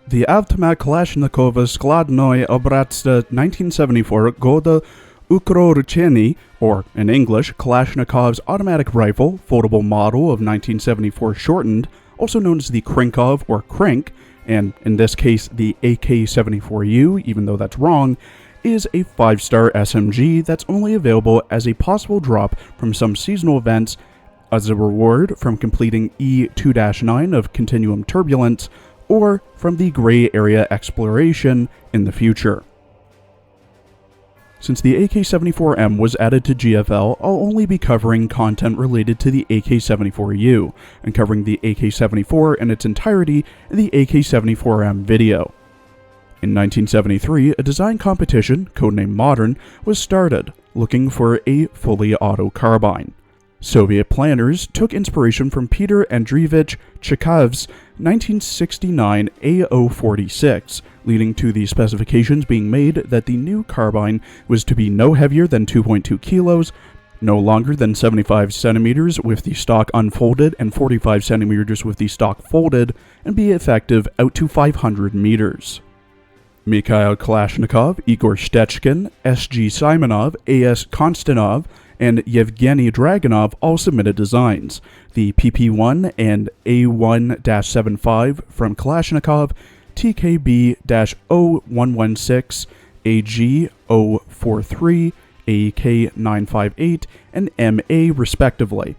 The Automat Kalashnikova Skladnoy Obratsta 1974 Goda Ukrorucheny, or in English, Kalashnikov's automatic rifle, foldable model of 1974 shortened, also known as the Krinkov or Krink, and in this case the AK-74U, even though that's wrong, is a 5-star SMG that's only available as a possible drop from some seasonal events as a reward from completing E2-9 of Continuum Turbulence, or from the Gray Area Exploration in the future. Since the AK-74M was added to GFL, I'll only be covering content related to the AK-74U, and covering the AK-74 in its entirety in the AK-74M video. In 1973, a design competition, codenamed Modern, was started, looking for a fully auto carbine. Soviet planners took inspiration from Peter Andreevich Chekhov's 1969 AO-46, leading to the specifications being made that the new carbine was to be no heavier than 2.2 kilos, no longer than 75 centimeters with the stock unfolded and 45 centimeters with the stock folded, and be effective out to 500 meters. Mikhail Kalashnikov, Igor Stechkin, S.G. Simonov, A.S. Konstantinov, and Yevgeny Dragunov all submitted designs. The PP-1 and A1-75 from Kalashnikov, TKB-0116, AG-043, AK-958, and MA respectively.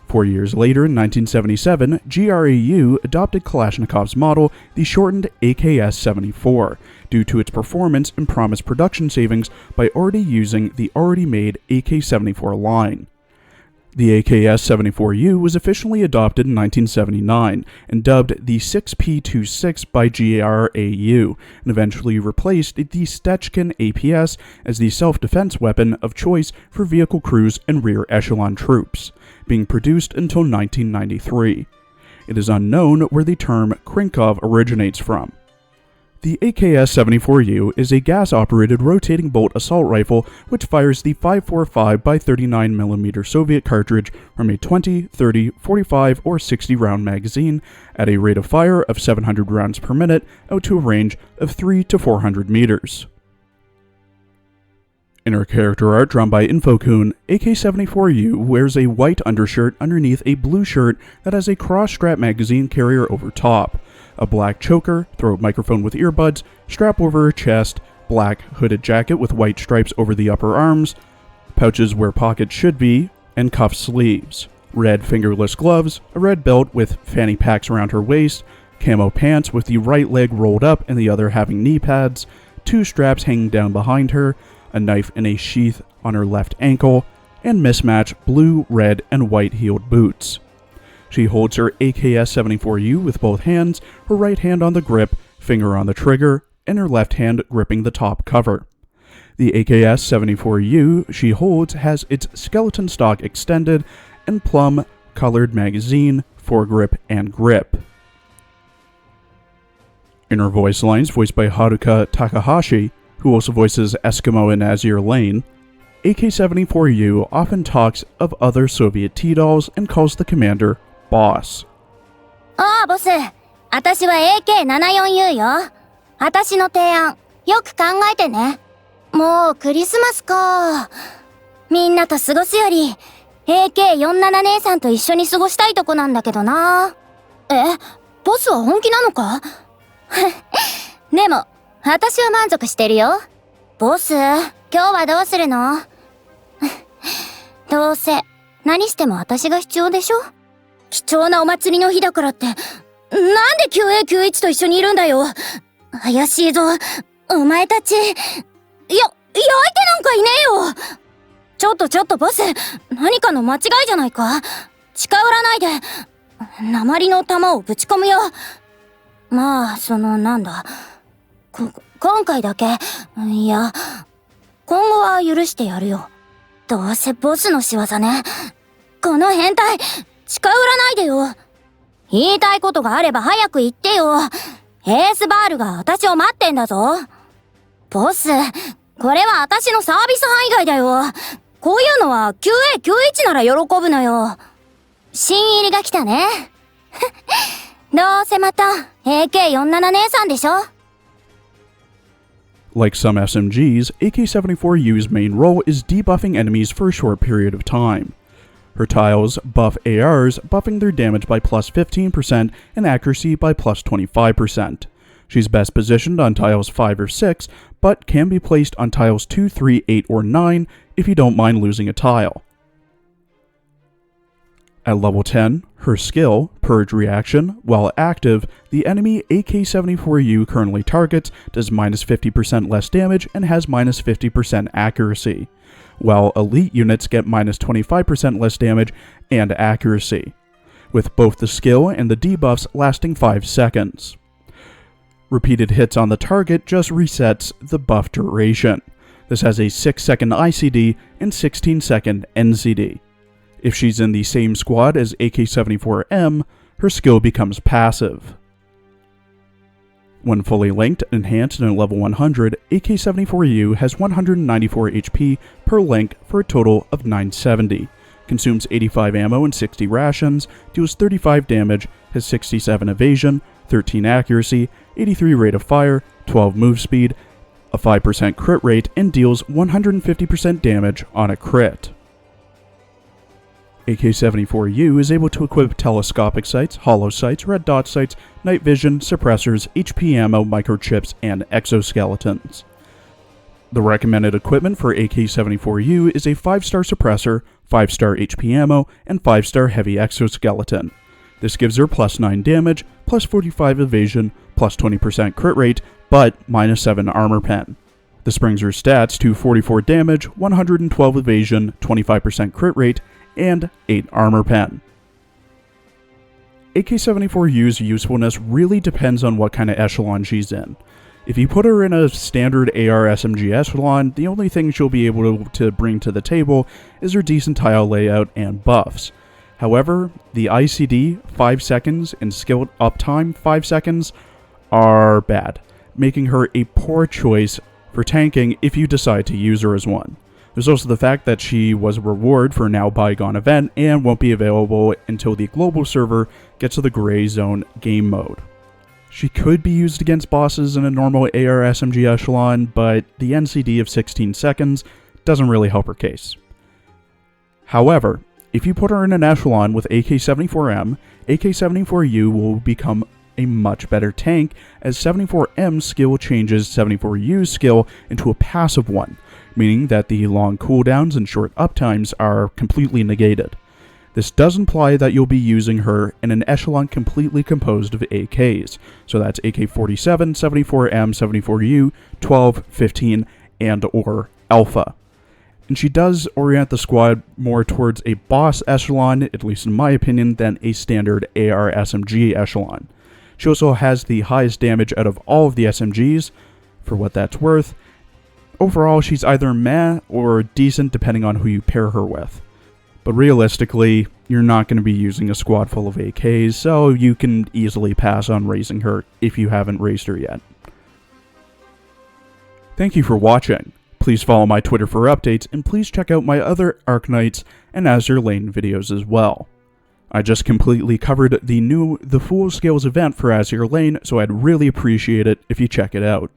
4 years later, in 1977, GRAU adopted Kalashnikov's model, the shortened AKS-74, due to its performance and promised production savings by already using the already made AK-74 line. The AKS-74U was officially adopted in 1979 and dubbed the 6P26 by GRAU, and eventually replaced the Stechkin APS as the self-defense weapon of choice for vehicle crews and rear echelon troops, being produced until 1993. It is unknown where the term Krinkov originates from. The AKS-74U is a gas-operated rotating bolt assault rifle which fires the 5.45 by 39mm Soviet cartridge from a 20, 30, 45, or 60 round magazine at a rate of fire of 700 rounds per minute out to a range of 3 to 400 meters. In her character art drawn by Infokun, AK-74U wears a white undershirt underneath a blue shirt that has a cross-strap magazine carrier over top, a black choker, throat microphone with earbuds, strap over her chest, black hooded jacket with white stripes over the upper arms, pouches where pockets should be, and cuff sleeves, red fingerless gloves, a red belt with fanny packs around her waist, camo pants with the right leg rolled up and the other having knee pads, 2 straps hanging down behind her, a knife in a sheath on her left ankle, and mismatched blue, red, and white-heeled boots. She holds her AKS-74U with both hands, her right hand on the grip, finger on the trigger, and her left hand gripping the top cover. The AKS-74U she holds has its skeleton stock extended and plum-colored magazine, foregrip, and grip. In her voice lines, voiced by Haruka Takahashi, who also voices Eskimo in Azure Lane, AK-74U often talks of other Soviet T-dolls and calls the commander boss. ああ、ボス。私は AK-74U よ。私の提案、よく考えてね。もうクリスマスか。みんなと過ごすより、AK-47 姉さんと一緒に過ごしたいとこなんだけどな。え、ボスは本気なのか？でも、私は満足してるよ。ボス、今日はどうするの？どうせ、何しても私が必要でしょ？貴重なお祭りの日だからって、なんで QA91 と一緒にいるんだよ。怪しいぞ、お前たち。焼いてなんかいねえよ。ちょっとボス、何かの間違いじゃないか？近寄らないで。鉛の弾をぶち込むよ。まあ、なんだ。今回だけ、いや、今後は許してやるよ。どうせボスの仕業ね。この変態、近寄らないでよ。言いたいことがあれば早く言ってよ。エースバールが私を待ってんだぞ。ボス、これは私のサービス範囲外だよ。こういうのは QA91 なら喜ぶのよ。新入りが来たね。どうせまた AK-47 姉さんでしょ Like some SMGs, AK-74U's main role is debuffing enemies for a short period of time. Her tiles buff ARs, buffing their damage by plus 15% and accuracy by plus 25%. She's best positioned on tiles 5 or 6, but can be placed on tiles 2, 3, 8, or 9 if you don't mind losing a tile. At level 10, her skill, Purge Reaction, while active, the enemy AK-74U currently targets does minus 50% less damage and has minus 50% accuracy, while elite units get minus 25% less damage and accuracy, with both the skill and the debuffs lasting 5 seconds. Repeated hits on the target just resets the buff duration. This has a 6-second ICD and 16-second NCD. If she's in the same squad as AK-74M, her skill becomes passive. When fully linked, enhanced, and at level 100, AK-74U has 194 HP per link for a total of 970, consumes 85 ammo and 60 rations, deals 35 damage, has 67 evasion, 13 accuracy, 83 rate of fire, 12 move speed, a 5% crit rate, and deals 150% damage on a crit. AK-74U is able to equip telescopic sights, hollow sights, red dot sights, night vision, suppressors, HP ammo, microchips, and exoskeletons. The recommended equipment for AK-74U is a 5-star suppressor, 5-star HP ammo, and 5-star heavy exoskeleton. This gives her plus 9 damage, plus 45 evasion, plus 20% crit rate, but minus 7 armor pen. This brings her stats to 44 damage, 112 evasion, 25% crit rate, and 8 armor pen. AK-74U's usefulness really depends on what kind of echelon she's in. If you put her in a standard AR SMG echelon, the only thing she'll be able to bring to the table is her decent tile layout and buffs. However, the ICD 5 seconds and skill uptime 5 seconds are bad, making her a poor choice for tanking if you decide to use her as one. There's also the fact that she was a reward for a now bygone event and won't be available until the global server gets to the gray zone game mode. She could be used against bosses in a normal AR SMG echelon, but the NCD of 16 seconds doesn't really help her case. However, if you put her in an echelon with AK-74M, AK-74U will become a much better tank, as 74M's skill changes 74U's skill into a passive one, meaning that the long cooldowns and short uptimes are completely negated. This does imply that you'll be using her in an echelon completely composed of AKs, so that's AK-47, 74M, 74U, 12, 15, and or Alpha. And she does orient the squad more towards a boss echelon, at least in my opinion, than a standard AR SMG echelon. She also has the highest damage out of all of the SMGs, for what that's worth. Overall, she's either meh or decent depending on who you pair her with. But realistically, you're not going to be using a squad full of AKs, so you can easily pass on raising her if you haven't raised her yet. Thank you for watching. Please follow my Twitter for updates, and please check out my other Arknights and Azure Lane videos as well. I just completely covered the Full Scales event for Azure Lane, so I'd really appreciate it if you check it out.